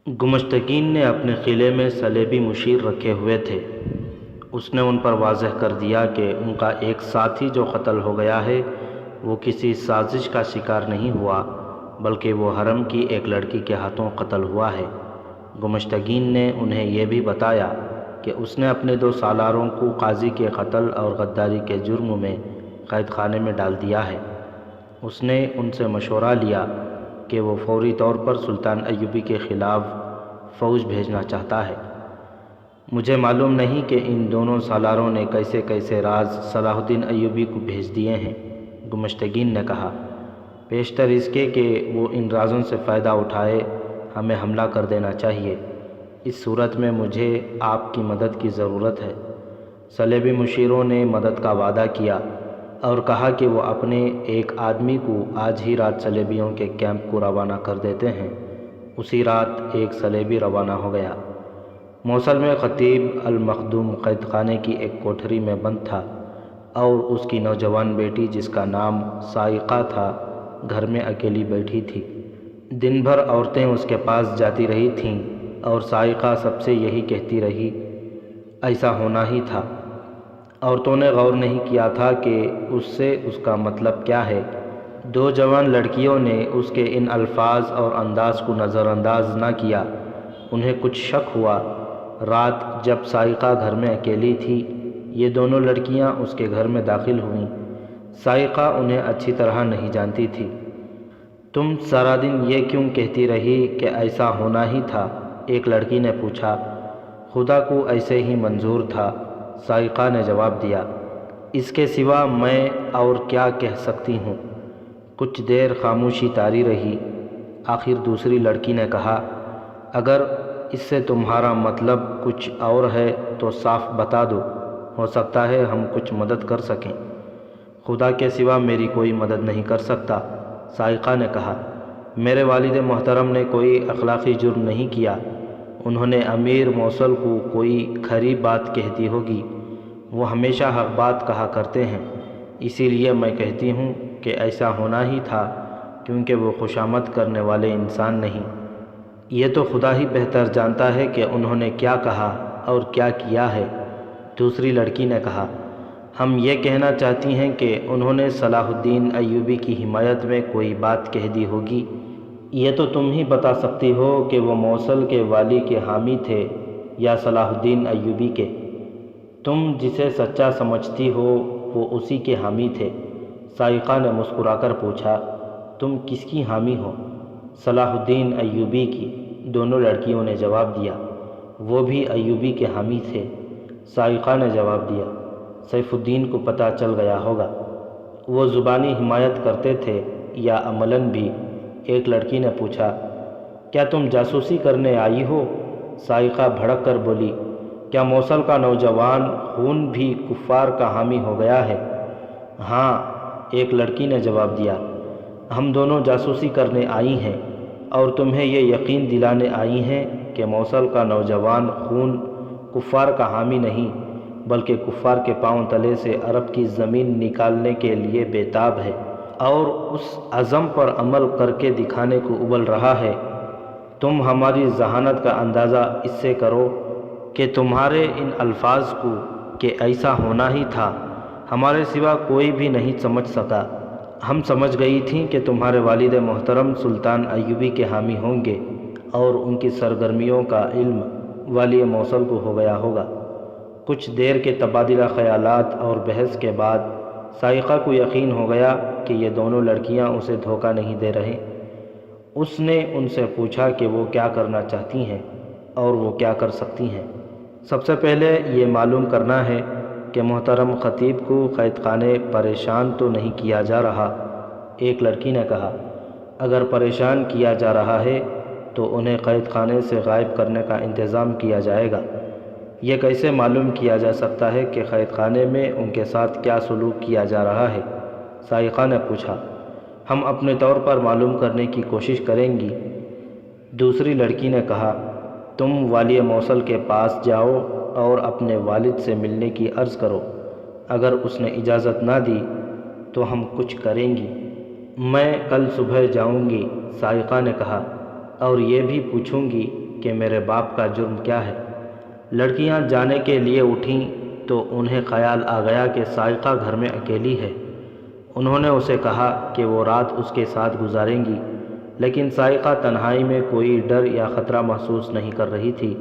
گمشتگین نے اپنے قلعے میں صلیبی مشیر رکھے ہوئے تھے۔ اس نے ان پر واضح کر دیا کہ ان کا ایک ساتھی جو قتل ہو گیا ہے وہ کسی سازش کا شکار نہیں ہوا، بلکہ وہ حرم کی ایک لڑکی کے ہاتھوں قتل ہوا ہے۔ گمشتگین نے انہیں یہ بھی بتایا کہ اس نے اپنے 2 سالاروں کو قاضی کے قتل اور غداری کے جرم میں قید خانے میں ڈال دیا ہے۔ اس نے ان سے مشورہ لیا کہ وہ فوری طور پر سلطان ایوبی کے خلاف فوج بھیجنا چاہتا ہے۔ مجھے معلوم نہیں کہ ان دونوں سالاروں نے کیسے کیسے راز صلاح الدین ایوبی کو بھیج دیے ہیں، گمشتگین نے کہا۔ پیشتر اس کے کہ وہ ان رازوں سے فائدہ اٹھائے ہمیں حملہ کر دینا چاہیے۔ اس صورت میں مجھے آپ کی مدد کی ضرورت ہے۔ صلیبی مشیروں نے مدد کا وعدہ کیا اور کہا کہ وہ اپنے ایک آدمی کو آج ہی رات صلیبیوں کے کیمپ کو روانہ کر دیتے ہیں۔ اسی رات ایک صلیبی روانہ ہو گیا۔ موصل میں خطیب المخدوم قید خانے کی ایک کوٹھری میں بند تھا اور اس کی نوجوان بیٹی جس کا نام سائقہ تھا گھر میں اکیلی بیٹھی تھی۔ دن بھر عورتیں اس کے پاس جاتی رہی تھیں اور سائقہ سب سے یہی کہتی رہی، ایسا ہونا ہی تھا۔ عورتوں نے غور نہیں کیا تھا کہ اس سے اس کا مطلب کیا ہے۔ 2 جوان لڑکیوں نے اس کے ان الفاظ اور انداز کو نظر انداز نہ کیا۔ انہیں کچھ شک ہوا۔ رات جب سائقہ گھر میں اکیلی تھی، یہ دونوں لڑکیاں اس کے گھر میں داخل ہوئیں۔ سائقہ انہیں اچھی طرح نہیں جانتی تھی۔ تم سارا دن یہ کیوں کہتی رہی کہ ایسا ہونا ہی تھا؟ ایک لڑکی نے پوچھا۔ خدا کو ایسے ہی منظور تھا، سائقہ نے جواب دیا۔ اس کے سوا میں اور کیا کہہ سکتی ہوں؟ کچھ دیر خاموشی طاری رہی۔ آخر دوسری لڑکی نے کہا، اگر اس سے تمہارا مطلب کچھ اور ہے تو صاف بتا دو، ہو سکتا ہے ہم کچھ مدد کر سکیں۔ خدا کے سوا میری کوئی مدد نہیں کر سکتا، سائقہ نے کہا۔ میرے والد محترم نے کوئی اخلاقی جرم نہیں کیا۔ انہوں نے امیر موصل کو کوئی کھری بات کہہ دی ہوگی۔ وہ ہمیشہ حق بات کہا کرتے ہیں، اسی لیے میں کہتی ہوں کہ ایسا ہونا ہی تھا، کیونکہ وہ خوشامد کرنے والے انسان نہیں۔ یہ تو خدا ہی بہتر جانتا ہے کہ انہوں نے کیا کہا اور کیا کیا ہے، دوسری لڑکی نے کہا۔ ہم یہ کہنا چاہتی ہیں کہ انہوں نے صلاح الدین ایوبی کی حمایت میں کوئی بات کہہ دی ہوگی۔ یہ تو تم ہی بتا سکتی ہو کہ وہ موصل کے والی کے حامی تھے یا صلاح الدین ایوبی کے۔ تم جسے سچا سمجھتی ہو وہ اسی کے حامی تھے، سائقہ نے مسکرا کر پوچھا۔ تم کس کی حامی ہو؟ صلاح الدین ایوبی کی، دونوں لڑکیوں نے جواب دیا۔ وہ بھی ایوبی کے حامی تھے، سائقہ نے جواب دیا۔ سیف الدین کو پتہ چل گیا ہوگا۔ وہ زبانی حمایت کرتے تھے یا عملاً بھی؟ ایک لڑکی نے پوچھا۔ کیا تم جاسوسی کرنے آئی ہو؟ سائقہ بھڑک کر بولی۔ کیا موصل کا نوجوان خون بھی کفار کا حامی ہو گیا ہے؟ ہاں، ایک لڑکی نے جواب دیا۔ ہم دونوں جاسوسی کرنے آئی ہیں اور تمہیں یہ یقین دلانے آئی ہیں کہ موصل کا نوجوان خون کفار کا حامی نہیں، بلکہ کفار کے پاؤں تلے سے عرب کی زمین نکالنے کے لیے بےتاب ہے اور اس عزم پر عمل کر کے دکھانے کو ابل رہا ہے۔ تم ہماری ذہانت کا اندازہ اس سے کرو کہ تمہارے ان الفاظ کو کہ ایسا ہونا ہی تھا ہمارے سوا کوئی بھی نہیں سمجھ سکا۔ ہم سمجھ گئی تھیں کہ تمہارے والد محترم سلطان ایوبی کے حامی ہوں گے اور ان کی سرگرمیوں کا علم والی موصل کو ہو گیا ہوگا۔ کچھ دیر کے تبادلہ خیالات اور بحث کے بعد سائقہ کو یقین ہو گیا کہ یہ دونوں لڑکیاں اسے دھوکہ نہیں دے رہیں۔ اس نے ان سے پوچھا کہ وہ کیا کرنا چاہتی ہیں اور وہ کیا کر سکتی ہیں۔ سب سے پہلے یہ معلوم کرنا ہے کہ محترم خطیب کو قید خانے پریشان تو نہیں کیا جا رہا، ایک لڑکی نے کہا۔ اگر پریشان کیا جا رہا ہے تو انہیں قید خانے سے غائب کرنے کا انتظام کیا جائے گا۔ یہ کیسے معلوم کیا جا سکتا ہے کہ قید خانے میں ان کے ساتھ کیا سلوک کیا جا رہا ہے؟ سائقہ نے پوچھا۔ ہم اپنے طور پر معلوم کرنے کی کوشش کریں گی، دوسری لڑکی نے کہا۔ تم والی موصل کے پاس جاؤ اور اپنے والد سے ملنے کی عرض کرو۔ اگر اس نے اجازت نہ دی تو ہم کچھ کریں گی۔ میں کل صبح جاؤں گی، سائقہ نے کہا، اور یہ بھی پوچھوں گی کہ میرے باپ کا جرم کیا ہے۔ لڑکیاں جانے کے لیے اٹھیں تو انہیں خیال آ گیا کہ صائقہ گھر میں اکیلی ہے۔ انہوں نے اسے کہا کہ وہ رات اس کے ساتھ گزاریں گی، لیکن صائقہ تنہائی میں کوئی ڈر یا خطرہ محسوس نہیں کر رہی تھی۔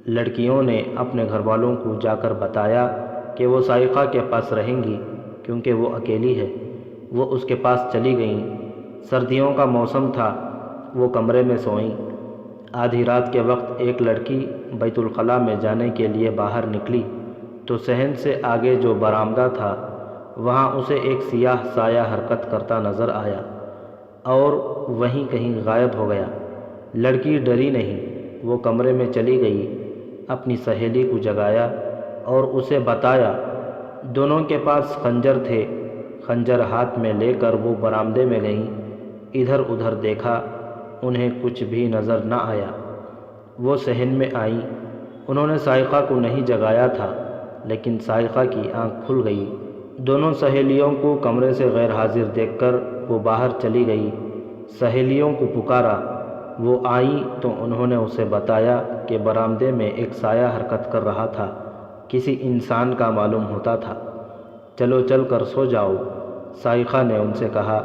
لڑکیوں نے اپنے گھر والوں کو جا کر بتایا کہ وہ صائقہ کے پاس رہیں گی کیونکہ وہ اکیلی ہے۔ وہ اس کے پاس چلی گئیں۔ سردیوں کا موسم تھا، وہ کمرے میں سوئیں۔ آدھی رات کے وقت ایک لڑکی بیت الخلاء میں جانے کے لیے باہر نکلی تو صحن سے آگے جو برآمدہ تھا وہاں اسے ایک سیاہ سایہ حرکت کرتا نظر آیا اور وہیں کہیں غائب ہو گیا۔ لڑکی ڈری نہیں، وہ کمرے میں چلی گئی، اپنی سہیلی کو جگایا اور اسے بتایا۔ دونوں کے پاس خنجر تھے۔ خنجر ہاتھ میں لے کر وہ برآمدے میں گئیں۔ ادھر ادھر دیکھا، انہیں کچھ بھی نظر نہ آیا۔ وہ صحن میں آئیں۔ انہوں نے صائقہ کو نہیں جگایا تھا، لیکن صائقہ کی آنکھ کھل گئی۔ دونوں سہیلیوں کو کمرے سے غیر حاضر دیکھ کر وہ باہر چلی گئی۔ سہیلیوں کو پکارا، وہ آئیں تو انہوں نے اسے بتایا کہ برآمدے میں ایک سایہ حرکت کر رہا تھا، کسی انسان کا معلوم ہوتا تھا۔ چلو چل کر سو جاؤ۔ صائقہ نے ان سے کہا،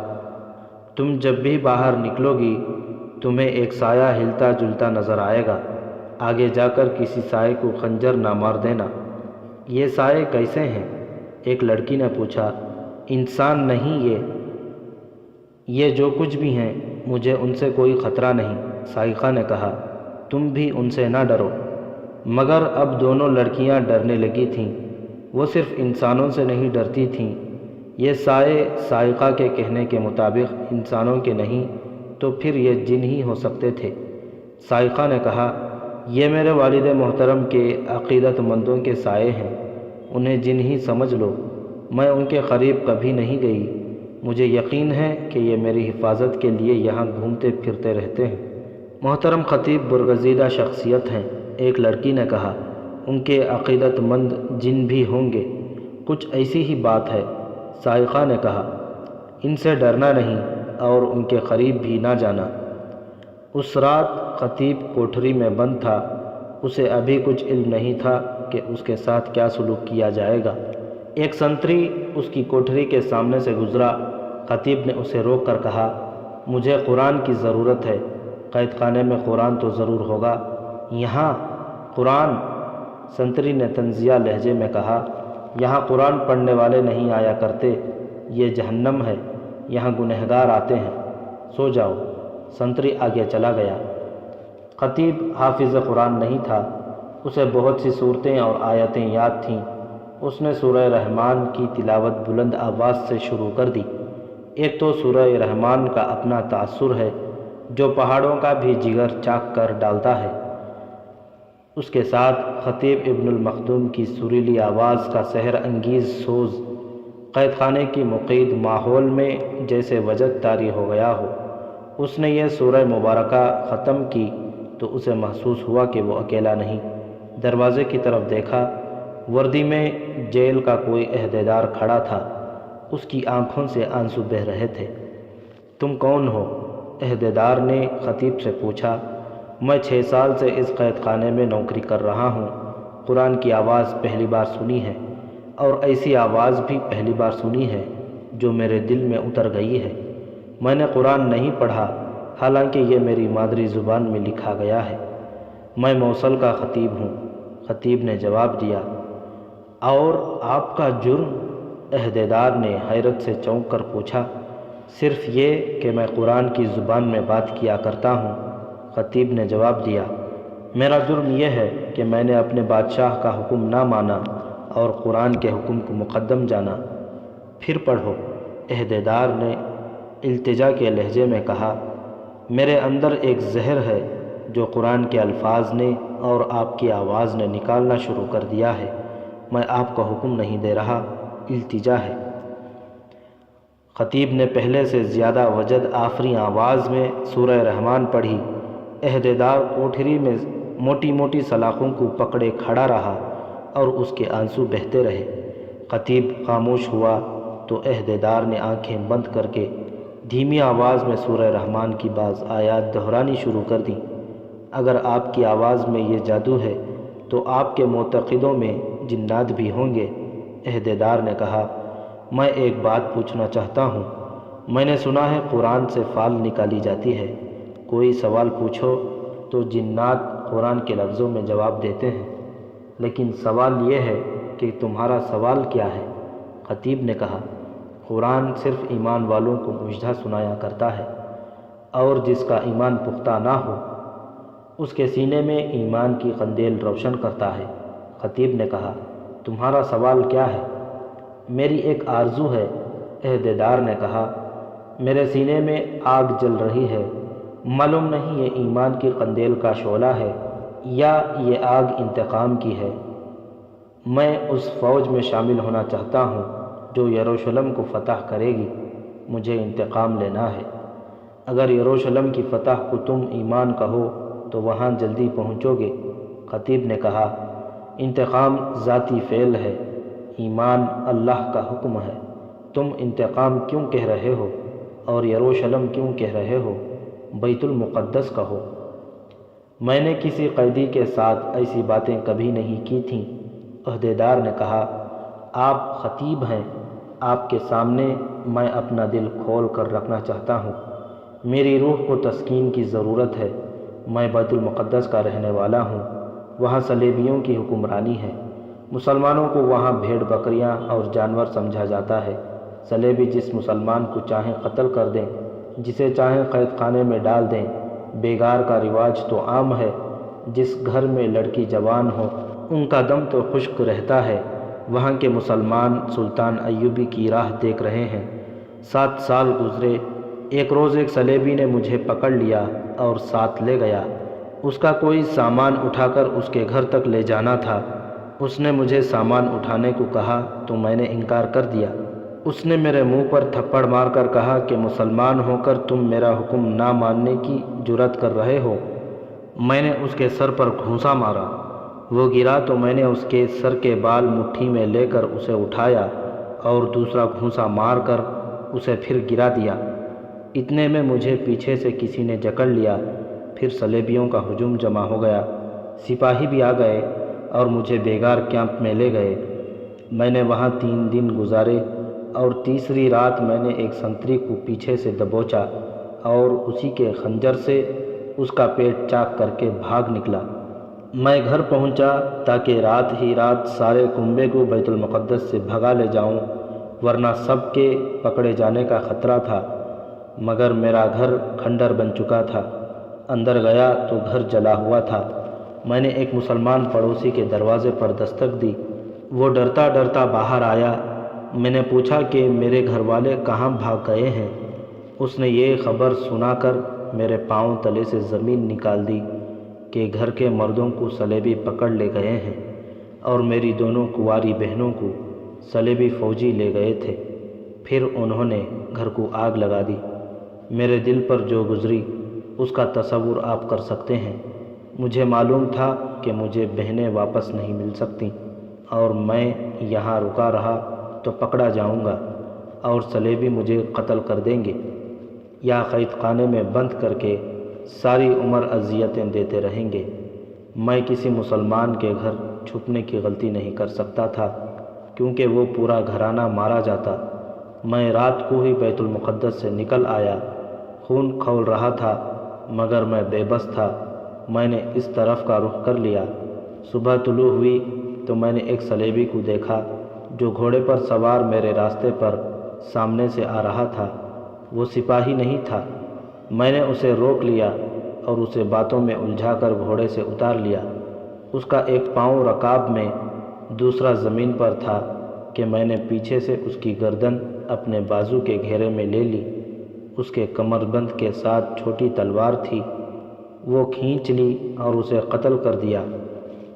تم جب بھی باہر نکلو گی تمہیں ایک سایہ ہلتا جلتا نظر آئے گا، آگے جا کر کسی سائے کو خنجر نہ مار دینا۔ یہ سائے کیسے ہیں؟ ایک لڑکی نے پوچھا۔ انسان نہیں یہ جو کچھ بھی ہیں مجھے ان سے کوئی خطرہ نہیں، صائقہ نے کہا۔ تم بھی ان سے نہ ڈرو۔ مگر اب دونوں لڑکیاں ڈرنے لگی تھیں۔ وہ صرف انسانوں سے نہیں ڈرتی تھیں، یہ سائے صائقہ کے کہنے کے مطابق انسانوں کے نہیں تو پھر یہ جن ہی ہو سکتے تھے۔ صائقہ نے کہا، یہ میرے والد محترم کے عقیدت مندوں کے سائے ہیں، انہیں جن ہی سمجھ لو۔ میں ان کے قریب کبھی نہیں گئی، مجھے یقین ہے کہ یہ میری حفاظت کے لیے یہاں گھومتے پھرتے رہتے ہیں۔ محترم خطیب برگزیدہ شخصیت ہیں، ایک لڑکی نے کہا۔ ان کے عقیدت مند جن بھی ہوں گے، کچھ ایسی ہی بات ہے، صائقہ نے کہا۔ ان سے ڈرنا نہیں اور ان کے قریب بھی نہ جانا۔ اس رات خطیب کوٹھری میں بند تھا، اسے ابھی کچھ علم نہیں تھا کہ اس کے ساتھ کیا سلوک کیا جائے گا۔ ایک سنتری اس کی کوٹھری کے سامنے سے گزرا۔ خطیب نے اسے روک کر کہا، مجھے قرآن کی ضرورت ہے، قید خانے میں قرآن تو ضرور ہوگا۔ یہاں قرآن؟ سنتری نے طنزیہ لہجے میں کہا، یہاں قرآن پڑھنے والے نہیں آیا کرتے، یہ جہنم ہے، یہاں گنہگار آتے ہیں، سو جاؤ۔ سنتری آگے چلا گیا۔ خطیب حافظ قرآن نہیں تھا، اسے بہت سی صورتیں اور آیتیں یاد تھیں۔ اس نے سورہ رحمان کی تلاوت بلند آواز سے شروع کر دی۔ ایک تو سورہ رحمان کا اپنا تاثر ہے جو پہاڑوں کا بھی جگر چاک کر ڈالتا ہے، اس کے ساتھ خطیب ابن المخدوم کی سریلی آواز کا سحر انگیز سوز قید خانے کی مقید ماحول میں جیسے وجد طاری ہو گیا ہو۔ اس نے یہ سورہ مبارکہ ختم کی تو اسے محسوس ہوا کہ وہ اکیلا نہیں۔ دروازے کی طرف دیکھا، وردی میں جیل کا کوئی عہدیدار کھڑا تھا، اس کی آنکھوں سے آنسو بہہ رہے تھے۔ تم کون ہو؟ عہدیدار نے خطیب سے پوچھا۔ میں 6 سال سے اس قید خانے میں نوکری کر رہا ہوں، قرآن کی آواز پہلی بار سنی ہے، اور ایسی آواز بھی پہلی بار سنی ہے جو میرے دل میں اتر گئی ہے۔ میں نے قرآن نہیں پڑھا، حالانکہ یہ میری مادری زبان میں لکھا گیا ہے۔ میں موصل کا خطیب ہوں۔ خطیب نے جواب دیا۔ اور آپ کا جرم؟ عہدیدار نے حیرت سے چونک کر پوچھا۔ صرف یہ کہ میں قرآن کی زبان میں بات کیا کرتا ہوں، خطیب نے جواب دیا۔ میرا جرم یہ ہے کہ میں نے اپنے بادشاہ کا حکم نہ مانا اور قرآن کے حکم کو مقدم جانا۔ پھر پڑھو، عہدیدار نے التجا کے لہجے میں کہا۔ میرے اندر ایک زہر ہے جو قرآن کے الفاظ نے اور آپ کی آواز نے نکالنا شروع کر دیا ہے۔ میں آپ کو حکم نہیں دے رہا، التجا ہے۔ خطیب نے پہلے سے زیادہ وجد آفریں آواز میں سورہ رحمان پڑھی۔ عہدیدار کوٹھری میں موٹی موٹی سلاخوں کو پکڑے کھڑا رہا اور اس کے آنسو بہتے رہے۔ خطیب خاموش ہوا تو عہدیدار نے آنکھیں بند کر کے دھیمی آواز میں سورہ رحمان کی بعض آیات دہرانی شروع کر دیں۔ اگر آپ کی آواز میں یہ جادو ہے تو آپ کے معتقدوں میں جنات بھی ہوں گے۔ عہدیدار نے کہا، میں ایک بات پوچھنا چاہتا ہوں۔ میں نے سنا ہے قرآن سے فال نکالی جاتی ہے، کوئی سوال پوچھو تو جنات قرآن کے لفظوں میں جواب دیتے ہیں، لیکن سوال یہ ہے کہ تمہارا سوال کیا ہے؟ خطیب نے کہا، قرآن صرف ایمان والوں کو مژدہ سنایا کرتا ہے، اور جس کا ایمان پختہ نہ ہو اس کے سینے میں ایمان کی قندیل روشن کرتا ہے۔ خطیب نے کہا، تمہارا سوال کیا ہے؟ میری ایک آرزو ہے۔ عہدیدار نے کہا، میرے سینے میں آگ جل رہی ہے، معلوم نہیں یہ ایمان کی قندیل کا شعلہ ہے یا یہ آگ انتقام کی ہے۔ میں اس فوج میں شامل ہونا چاہتا ہوں جو یروشلم کو فتح کرے گی، مجھے انتقام لینا ہے۔ اگر یروشلم کی فتح کو تم ایمان کہو تو وہاں جلدی پہنچو گے۔ خطیب نے کہا، انتقام ذاتی فعل ہے، ایمان اللہ کا حکم ہے۔ تم انتقام کیوں کہہ رہے ہو اور یروشلم کیوں کہہ رہے ہو؟ بیت المقدس کہو۔ میں نے کسی قیدی کے ساتھ ایسی باتیں کبھی نہیں کی تھیں۔ عہدیدار نے کہا، آپ خطیب ہیں، آپ کے سامنے میں اپنا دل کھول کر رکھنا چاہتا ہوں۔ میری روح کو تسکین کی ضرورت ہے۔ میں بیت المقدس کا رہنے والا ہوں، وہاں صلیبیوں کی حکمرانی ہے۔ مسلمانوں کو وہاں بھیڑ بکریاں اور جانور سمجھا جاتا ہے۔ صلیبی جس مسلمان کو چاہیں قتل کر دیں، جسے چاہیں قید خانے میں ڈال دیں۔ بیگار کا رواج تو عام ہے، جس گھر میں لڑکی جوان ہو ان کا دم تو خشک رہتا ہے۔ وہاں کے مسلمان سلطان ایوبی کی راہ دیکھ رہے ہیں۔ 7 سال گزرے، ایک روز ایک صلیبی نے مجھے پکڑ لیا اور ساتھ لے گیا۔ اس کا کوئی سامان اٹھا کر اس کے گھر تک لے جانا تھا۔ اس نے مجھے سامان اٹھانے کو کہا تو میں نے انکار کر دیا۔ اس نے میرے منہ پر تھپڑ مار کر کہا کہ مسلمان ہو کر تم میرا حکم نہ ماننے کی جرأت کر رہے ہو۔ میں نے اس کے سر پر گھونسا مارا، وہ گرا تو میں نے اس کے سر کے بال مٹھی میں لے کر اسے اٹھایا اور دوسرا گھونسا مار کر اسے پھر گرا دیا۔ اتنے میں مجھے پیچھے سے کسی نے جکڑ لیا، پھر صلیبیوں کا ہجوم جمع ہو گیا۔ سپاہی بھی آ گئے اور مجھے بیگار کیمپ میں لے گئے۔ میں نے وہاں 3 دن گزارے اور تیسری رات میں نے ایک سنتری کو پیچھے سے دبوچا اور اسی کے خنجر سے اس کا پیٹ چاک کر کے بھاگ نکلا۔ میں گھر پہنچا تاکہ رات ہی رات سارے کنبے کو بیت المقدس سے بھگا لے جاؤں، ورنہ سب کے پکڑے جانے کا خطرہ تھا۔ مگر میرا گھر کھنڈر بن چکا تھا۔ اندر گیا تو گھر جلا ہوا تھا۔ میں نے ایک مسلمان پڑوسی کے دروازے پر دستک دی، وہ ڈرتا ڈرتا باہر آیا۔ میں نے پوچھا کہ میرے گھر والے کہاں بھاگ گئے ہیں؟ اس نے یہ خبر سنا کر میرے پاؤں تلے سے زمین نکال دی کہ گھر کے مردوں کو صلیبی پکڑ لے گئے ہیں اور میری دونوں کنواری بہنوں کو صلیبی فوجی لے گئے تھے۔ پھر انہوں نے گھر کو آگ لگا دی۔ میرے دل پر جو گزری اس کا تصور آپ کر سکتے ہیں۔ مجھے معلوم تھا کہ مجھے بہنیں واپس نہیں مل سکتیں اور میں یہاں رکا رہا تو پکڑا جاؤں گا اور صلیبی مجھے قتل کر دیں گے یا قید خانے میں بند کر کے ساری عمر اذیتیں دیتے رہیں گے۔ میں کسی مسلمان کے گھر چھپنے کی غلطی نہیں کر سکتا تھا کیونکہ وہ پورا گھرانہ مارا جاتا۔ میں رات کو ہی بیت المقدس سے نکل آیا، خون کھول رہا تھا مگر میں بے بس تھا۔ میں نے اس طرف کا رخ کر لیا۔ صبح طلوع ہوئی تو میں نے ایک صلیبی کو دیکھا جو گھوڑے پر سوار میرے راستے پر سامنے سے آ رہا تھا۔ وہ سپاہی نہیں تھا۔ میں نے اسے روک لیا اور اسے باتوں میں الجھا کر گھوڑے سے اتار لیا۔ اس کا ایک پاؤں رکاب میں، دوسرا زمین پر تھا کہ میں نے پیچھے سے اس کی گردن اپنے بازو کے گھیرے میں لے لی۔ اس کے کمر بند کے ساتھ چھوٹی تلوار تھی، وہ کھینچ لی اور اسے قتل کر دیا۔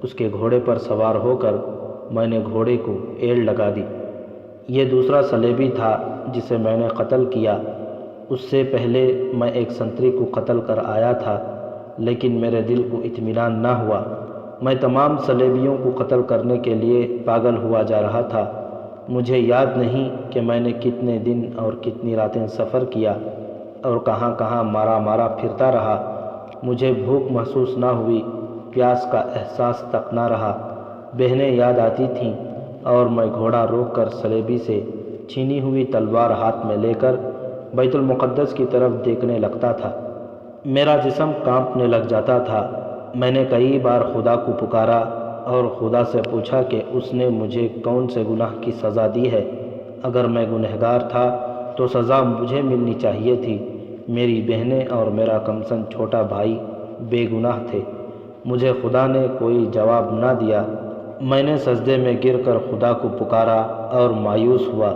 اس کے گھوڑے پر سوار ہو کر میں نے گھوڑے کو ایڑ لگا دی۔ یہ دوسرا صلیبی تھا جسے میں نے قتل کیا۔ اس سے پہلے میں ایک سنتری کو قتل کر آیا تھا، لیکن میرے دل کو اطمینان نہ ہوا۔ میں تمام صلیبیوں کو قتل کرنے کے لیے پاگل ہوا جا رہا تھا۔ مجھے یاد نہیں کہ میں نے کتنے دن اور کتنی راتیں سفر کیا اور کہاں کہاں مارا پھرتا رہا۔ مجھے بھوک محسوس نہ ہوئی، پیاس کا احساس تک نہ رہا۔ بہنیں یاد آتی تھیں اور میں گھوڑا روک کر صلیبی سے چھینی ہوئی تلوار ہاتھ میں لے کر بیت المقدس کی طرف دیکھنے لگتا تھا۔ میرا جسم کانپنے لگ جاتا تھا۔ میں نے کئی بار خدا کو پکارا اور خدا سے پوچھا کہ اس نے مجھے کون سے گناہ کی سزا دی ہے۔ اگر میں گنہگار تھا تو سزا مجھے ملنی چاہیے تھی۔ میری بہنیں اور میرا کمسن چھوٹا بھائی بے گناہ تھے۔ مجھے خدا نے کوئی جواب نہ دیا۔ میں نے سجدے میں گر کر خدا کو پکارا اور مایوس ہوا۔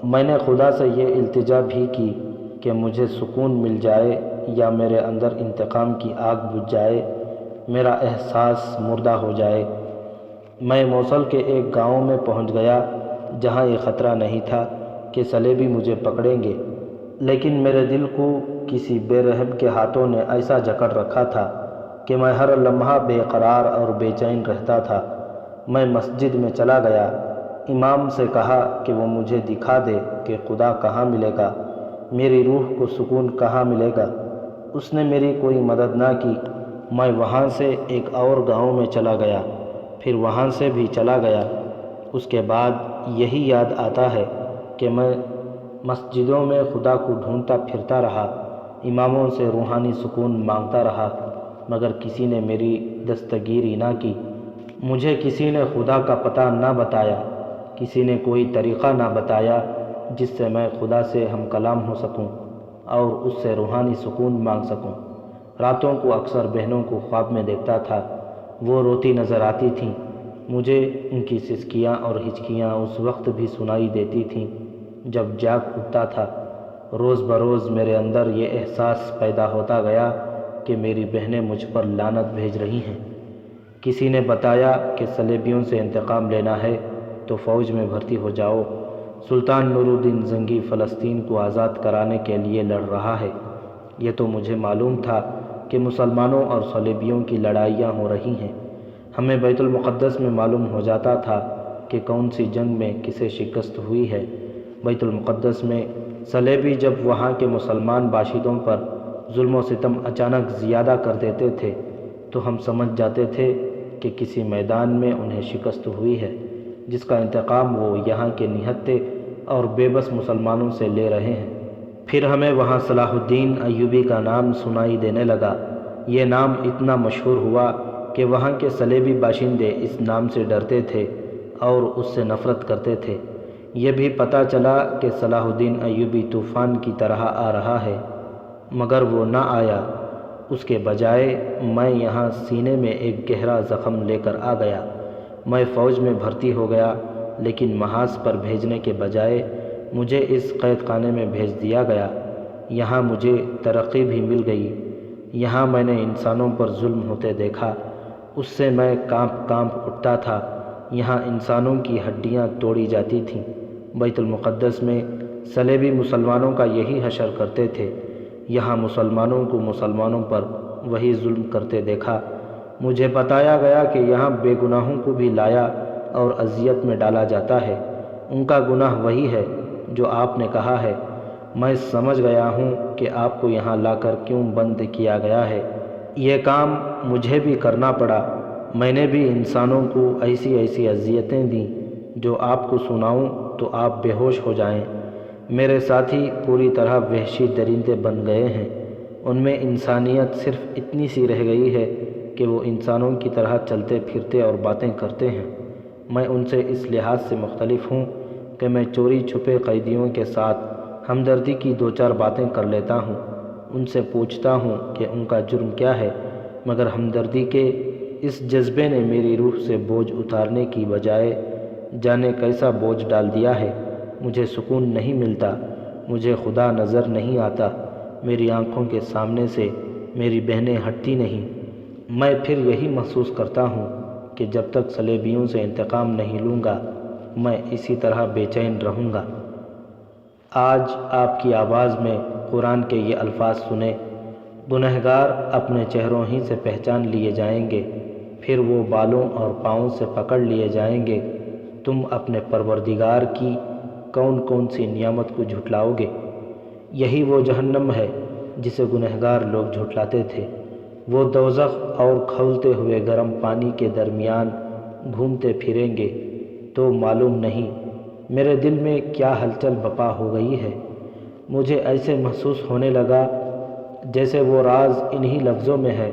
میں نے خدا سے یہ التجا بھی کی کہ مجھے سکون مل جائے یا میرے اندر انتقام کی آگ بجھ جائے، میرا احساس مردہ ہو جائے۔ میں موصل کے ایک گاؤں میں پہنچ گیا جہاں یہ خطرہ نہیں تھا کہ صلیبی مجھے پکڑیں گے، لیکن میرے دل کو کسی بے رحم کے ہاتھوں نے ایسا جکڑ رکھا تھا کہ میں ہر لمحہ بے قرار اور بے چین رہتا تھا۔ میں مسجد میں چلا گیا، امام سے کہا کہ وہ مجھے دکھا دے کہ خدا کہاں ملے گا، میری روح کو سکون کہاں ملے گا۔ اس نے میری کوئی مدد نہ کی۔ میں وہاں سے ایک اور گاؤں میں چلا گیا، پھر وہاں سے بھی چلا گیا۔ اس کے بعد یہی یاد آتا ہے کہ میں مسجدوں میں خدا کو ڈھونڈتا پھرتا رہا، اماموں سے روحانی سکون مانگتا رہا، مگر کسی نے میری دستگیری نہ کی۔ مجھے کسی نے خدا کا پتہ نہ بتایا، کسی نے کوئی طریقہ نہ بتایا جس سے میں خدا سے ہم کلام ہو سکوں اور اس سے روحانی سکون مانگ سکوں۔ راتوں کو اکثر بہنوں کو خواب میں دیکھتا تھا، وہ روتی نظر آتی تھیں۔ مجھے ان کی سسکیاں اور ہچکیاں اس وقت بھی سنائی دیتی تھیں جب جاگ اٹھتا تھا۔ روز بروز میرے اندر یہ احساس پیدا ہوتا گیا کہ میری بہنیں مجھ پر لعنت بھیج رہی ہیں۔ کسی نے بتایا کہ صلیبیوں سے انتقام لینا ہے تو فوج میں بھرتی ہو جاؤ۔ سلطان نور الدین زنگی فلسطین کو آزاد کرانے کے لیے لڑ رہا ہے۔ یہ تو مجھے معلوم تھا کہ مسلمانوں اور صلیبیوں کی لڑائیاں ہو رہی ہیں۔ ہمیں بیت المقدس میں معلوم ہو جاتا تھا کہ کون سی جنگ میں کسے شکست ہوئی ہے۔ بیت المقدس میں صلیبی جب وہاں کے مسلمان باشندوں پر ظلم و ستم اچانک زیادہ کر دیتے تھے تو ہم سمجھ جاتے تھے کہ کسی میدان میں انہیں شکست ہوئی ہے، جس کا انتقام وہ یہاں کے نہتے اور بے بس مسلمانوں سے لے رہے ہیں۔ پھر ہمیں وہاں صلاح الدین ایوبی کا نام سنائی دینے لگا۔ یہ نام اتنا مشہور ہوا کہ وہاں کے صلیبی باشندے اس نام سے ڈرتے تھے اور اس سے نفرت کرتے تھے۔ یہ بھی پتہ چلا کہ صلاح الدین ایوبی طوفان کی طرح آ رہا ہے، مگر وہ نہ آیا۔ اس کے بجائے میں یہاں سینے میں ایک گہرا زخم لے کر آ گیا۔ میں فوج میں بھرتی ہو گیا، لیکن محاذ پر بھیجنے کے بجائے مجھے اس قید خانے میں بھیج دیا گیا۔ یہاں مجھے ترقی بھی مل گئی۔ یہاں میں نے انسانوں پر ظلم ہوتے دیکھا، اس سے میں کانپ کانپ اٹھتا تھا۔ یہاں انسانوں کی ہڈیاں توڑی جاتی تھیں۔ بیت المقدس میں صلیبی مسلمانوں کا یہی حشر کرتے تھے۔ یہاں مسلمانوں کو مسلمانوں پر وہی ظلم کرتے دیکھا۔ مجھے بتایا گیا کہ یہاں بے گناہوں کو بھی لایا اور اذیت میں ڈالا جاتا ہے۔ ان کا گناہ وہی ہے جو آپ نے کہا ہے۔ میں سمجھ گیا ہوں کہ آپ کو یہاں لا کر کیوں بند کیا گیا ہے۔ یہ کام مجھے بھی کرنا پڑا۔ میں نے بھی انسانوں کو ایسی اذیتیں دیں جو آپ کو سناؤں تو آپ بے ہوش ہو جائیں۔ میرے ساتھی پوری طرح وحشی درندے بن گئے ہیں۔ ان میں انسانیت صرف اتنی سی رہ گئی ہے کہ وہ انسانوں کی طرح چلتے پھرتے اور باتیں کرتے ہیں۔ میں ان سے اس لحاظ سے مختلف ہوں کہ میں چوری چھپے قیدیوں کے ساتھ ہمدردی کی دو چار باتیں کر لیتا ہوں۔ ان سے پوچھتا ہوں کہ ان کا جرم کیا ہے، مگر ہمدردی کے اس جذبے نے میری روح سے بوجھ اتارنے کی بجائے جانے کیسا بوجھ ڈال دیا ہے۔ مجھے سکون نہیں ملتا، مجھے خدا نظر نہیں آتا، میری آنکھوں کے سامنے سے میری بہنیں ہٹتی نہیں۔ میں پھر یہی محسوس کرتا ہوں کہ جب تک صلیبیوں سے انتقام نہیں لوں گا میں اسی طرح بے چین رہوں گا۔ آج آپ کی آواز میں قرآن کے یہ الفاظ سنے، گنہگار اپنے چہروں ہی سے پہچان لیے جائیں گے، پھر وہ بالوں اور پاؤں سے پکڑ لیے جائیں گے۔ تم اپنے پروردگار کی کون کون سی نعمت کو جھٹلاؤ گے؟ یہی وہ جہنم ہے جسے گنہگار لوگ جھٹلاتے تھے۔ وہ دوزخ اور کھولتے ہوئے گرم پانی کے درمیان گھومتے پھریں گے تو معلوم نہیں میرے دل میں کیا ہلچل بپا ہو گئی ہے۔ مجھے ایسے محسوس ہونے لگا جیسے وہ راز انہی لفظوں میں ہے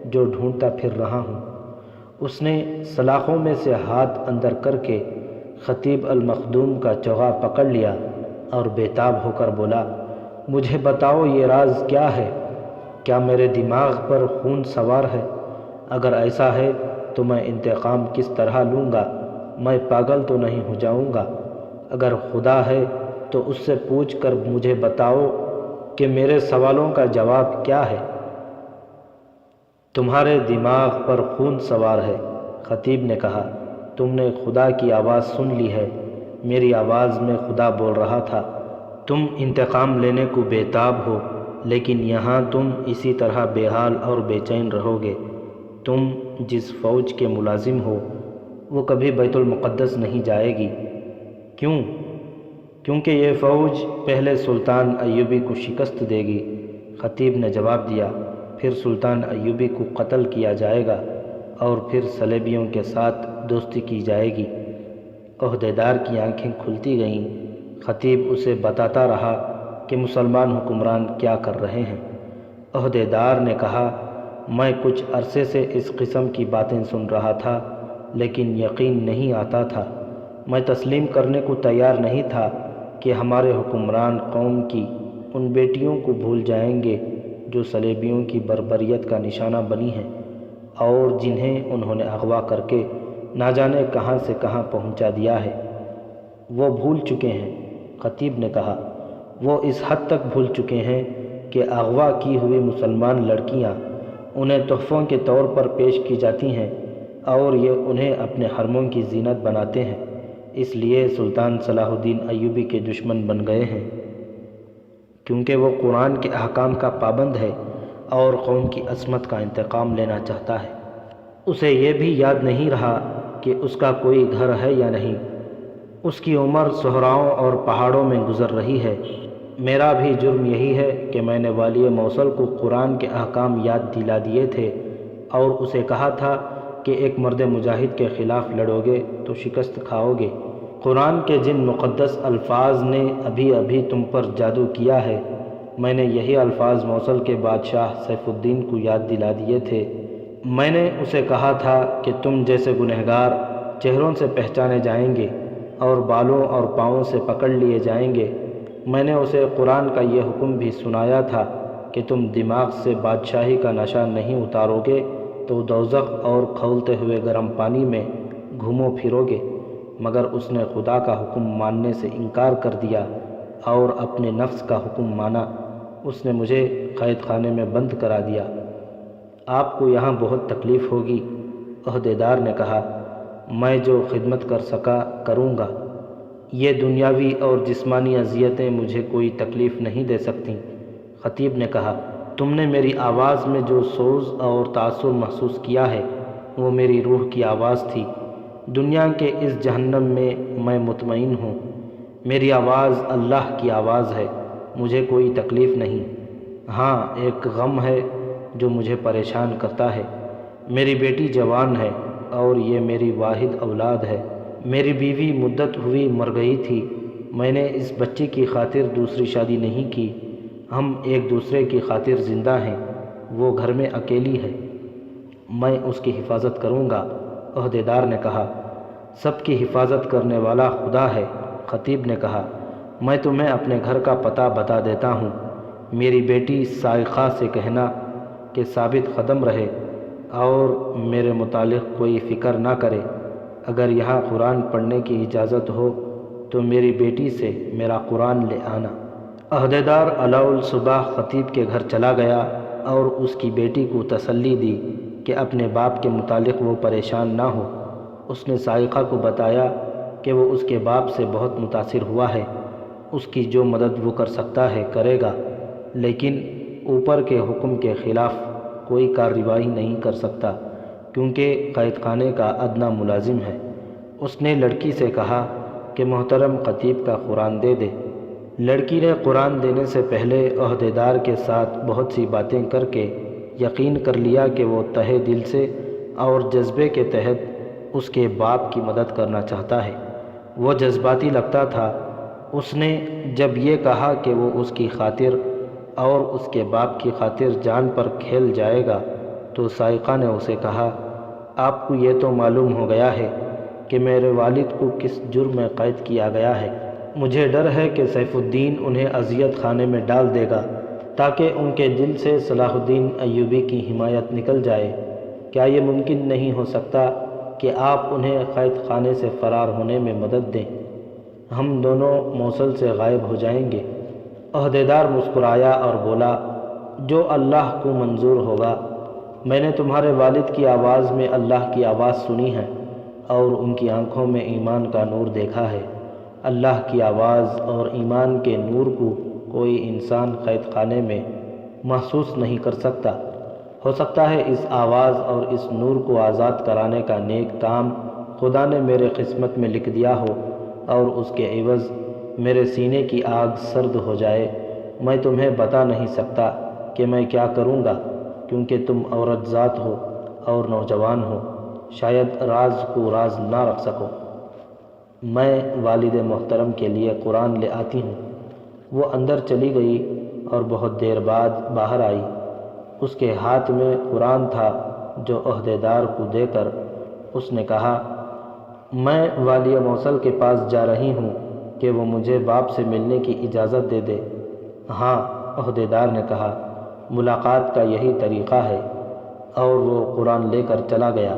جو ڈھونڈتا پھر رہا ہوں۔ اس نے سلاخوں میں سے ہاتھ اندر کر کے خطیب المخدوم کا چوغا پکڑ لیا اور بےتاب ہو کر بولا، مجھے بتاؤ یہ راز کیا ہے؟ کیا میرے دماغ پر خون سوار ہے؟ اگر ایسا ہے تو میں انتقام کس طرح لوں گا؟ میں پاگل تو نہیں ہو جاؤں گا؟ اگر خدا ہے تو اس سے پوچھ کر مجھے بتاؤ کہ میرے سوالوں کا جواب کیا ہے؟ تمہارے دماغ پر خون سوار ہے، خطیب نے کہا۔ تم نے خدا کی آواز سن لی ہے۔ میری آواز میں خدا بول رہا تھا، تم انتقام لینے کو بےتاب ہو، لیکن یہاں تم اسی طرح بے حال اور بے چین رہو گے۔ تم جس فوج کے ملازم ہو وہ کبھی بیت المقدس نہیں جائے گی۔ کیوں؟ کیونکہ یہ فوج پہلے سلطان ایوبی کو شکست دے گی، خطیب نے جواب دیا۔ پھر سلطان ایوبی کو قتل کیا جائے گا اور پھر صلیبیوں کے ساتھ دوستی کی جائے گی۔ عہدیدار کی آنکھیں کھلتی گئیں۔ خطیب اسے بتاتا رہا کہ مسلمان حکمران کیا کر رہے ہیں۔ عہدیدار نے کہا، میں کچھ عرصے سے اس قسم کی باتیں سن رہا تھا لیکن یقین نہیں آتا تھا۔ میں تسلیم کرنے کو تیار نہیں تھا کہ ہمارے حکمران قوم کی ان بیٹیوں کو بھول جائیں گے جو صلیبیوں کی بربریت کا نشانہ بنی ہیں اور جنہیں انہوں نے اغوا کر کے نہ جانے کہاں سے کہاں پہنچا دیا ہے۔ وہ بھول چکے ہیں، خطیب نے کہا۔ وہ اس حد تک بھول چکے ہیں کہ اغوا کی ہوئی مسلمان لڑکیاں انہیں تحفوں کے طور پر پیش کی جاتی ہیں اور یہ انہیں اپنے حرموں کی زینت بناتے ہیں۔ اس لیے سلطان صلاح الدین ایوبی کے دشمن بن گئے ہیں، کیونکہ وہ قرآن کے احکام کا پابند ہے اور قوم کی عصمت کا انتقام لینا چاہتا ہے۔ اسے یہ بھی یاد نہیں رہا کہ اس کا کوئی گھر ہے یا نہیں۔ اس کی عمر صحراؤں اور پہاڑوں میں گزر رہی ہے۔ میرا بھی جرم یہی ہے کہ میں نے والی موصل کو قرآن کے احکام یاد دلا دیے تھے اور اسے کہا تھا کہ ایک مرد مجاہد کے خلاف لڑو گے تو شکست کھاؤ گے۔ قرآن کے جن مقدس الفاظ نے ابھی ابھی تم پر جادو کیا ہے، میں نے یہی الفاظ موصل کے بادشاہ سیف الدین کو یاد دلا دیے تھے۔ میں نے اسے کہا تھا کہ تم جیسے گنہگار چہروں سے پہچانے جائیں گے اور بالوں اور پاؤں سے پکڑ لیے جائیں گے۔ میں نے اسے قرآن کا یہ حکم بھی سنایا تھا کہ تم دماغ سے بادشاہی کا نشہ نہیں اتارو گے تو دوزخ اور کھولتے ہوئے گرم پانی میں گھومو پھرو گے، مگر اس نے خدا کا حکم ماننے سے انکار کر دیا اور اپنے نفس کا حکم مانا۔ اس نے مجھے قید خانے میں بند کرا دیا۔ آپ کو یہاں بہت تکلیف ہوگی، عہدیدار نے کہا۔ میں جو خدمت کر سکا کروں گا۔ یہ دنیاوی اور جسمانی اذیتیں مجھے کوئی تکلیف نہیں دے سکتیں، خطیب نے کہا۔ تم نے میری آواز میں جو سوز اور تاثر محسوس کیا ہے وہ میری روح کی آواز تھی۔ دنیا کے اس جہنم میں مطمئن ہوں۔ میری آواز اللہ کی آواز ہے، مجھے کوئی تکلیف نہیں۔ ہاں، ایک غم ہے جو مجھے پریشان کرتا ہے۔ میری بیٹی جوان ہے اور یہ میری واحد اولاد ہے۔ میری بیوی مدت ہوئی مر گئی تھی۔ میں نے اس بچی کی خاطر دوسری شادی نہیں کی۔ ہم ایک دوسرے کی خاطر زندہ ہیں۔ وہ گھر میں اکیلی ہے، میں اس کی حفاظت کروں گا، عہدیدار نے کہا۔ سب کی حفاظت کرنے والا خدا ہے، خطیب نے کہا۔ میں تمہیں اپنے گھر کا پتہ بتا دیتا ہوں۔ میری بیٹی سائقہ سے کہنا کہ ثابت قدم رہے اور میرے متعلق کوئی فکر نہ کرے۔ اگر یہاں قرآن پڑھنے کی اجازت ہو تو میری بیٹی سے میرا قرآن لے آنا۔ عہدیدار علاء الصبح خطیب کے گھر چلا گیا اور اس کی بیٹی کو تسلی دی کہ اپنے باپ کے متعلق وہ پریشان نہ ہو۔ اس نے سائقہ کو بتایا کہ وہ اس کے باپ سے بہت متاثر ہوا ہے، اس کی جو مدد وہ کر سکتا ہے کرے گا، لیکن اوپر کے حکم کے خلاف کوئی کارروائی نہیں کر سکتا کیونکہ قید خانے کا ادنیٰ ملازم ہے۔ اس نے لڑکی سے کہا کہ محترم خطیب کا قرآن دے دے۔ لڑکی نے قرآن دینے سے پہلے عہدیدار کے ساتھ بہت سی باتیں کر کے یقین کر لیا کہ وہ تہہ دل سے اور جذبے کے تحت اس کے باپ کی مدد کرنا چاہتا ہے۔ وہ جذباتی لگتا تھا۔ اس نے جب یہ کہا کہ وہ اس کی خاطر اور اس کے باپ کی خاطر جان پر کھیل جائے گا تو سائقہ نے اسے کہا، آپ کو یہ تو معلوم ہو گیا ہے کہ میرے والد کو کس جرم میں قید کیا گیا ہے۔ مجھے ڈر ہے کہ سیف الدین انہیں اذیت خانے میں ڈال دے گا تاکہ ان کے دل سے صلاح الدین ایوبی کی حمایت نکل جائے۔ کیا یہ ممکن نہیں ہو سکتا کہ آپ انہیں قید خانے سے فرار ہونے میں مدد دیں؟ ہم دونوں موصل سے غائب ہو جائیں گے۔ عہدیدار مسکرایا اور بولا، جو اللہ کو منظور ہوگا۔ میں نے تمہارے والد کی آواز میں اللہ کی آواز سنی ہے اور ان کی آنکھوں میں ایمان کا نور دیکھا ہے۔ اللہ کی آواز اور ایمان کے نور کو کوئی انسان قید خانے میں محسوس نہیں کر سکتا۔ ہو سکتا ہے اس آواز اور اس نور کو آزاد کرانے کا نیک کام خدا نے میرے قسمت میں لکھ دیا ہو اور اس کے عوض میرے سینے کی آگ سرد ہو جائے۔ میں تمہیں بتا نہیں سکتا کہ میں کیا کروں گا، کیونکہ تم عورت ذات ہو اور نوجوان ہو، شاید راز کو راز نہ رکھ سکو۔ میں والد محترم کے لیے قرآن لے آتی ہوں۔ وہ اندر چلی گئی اور بہت دیر بعد باہر آئی۔ اس کے ہاتھ میں قرآن تھا جو عہدیدار کو دے کر اس نے کہا، میں والی موصل کے پاس جا رہی ہوں کہ وہ مجھے باپ سے ملنے کی اجازت دے دے۔ ہاں، عہدیدار نے کہا، ملاقات کا یہی طریقہ ہے، اور وہ قرآن لے کر چلا گیا۔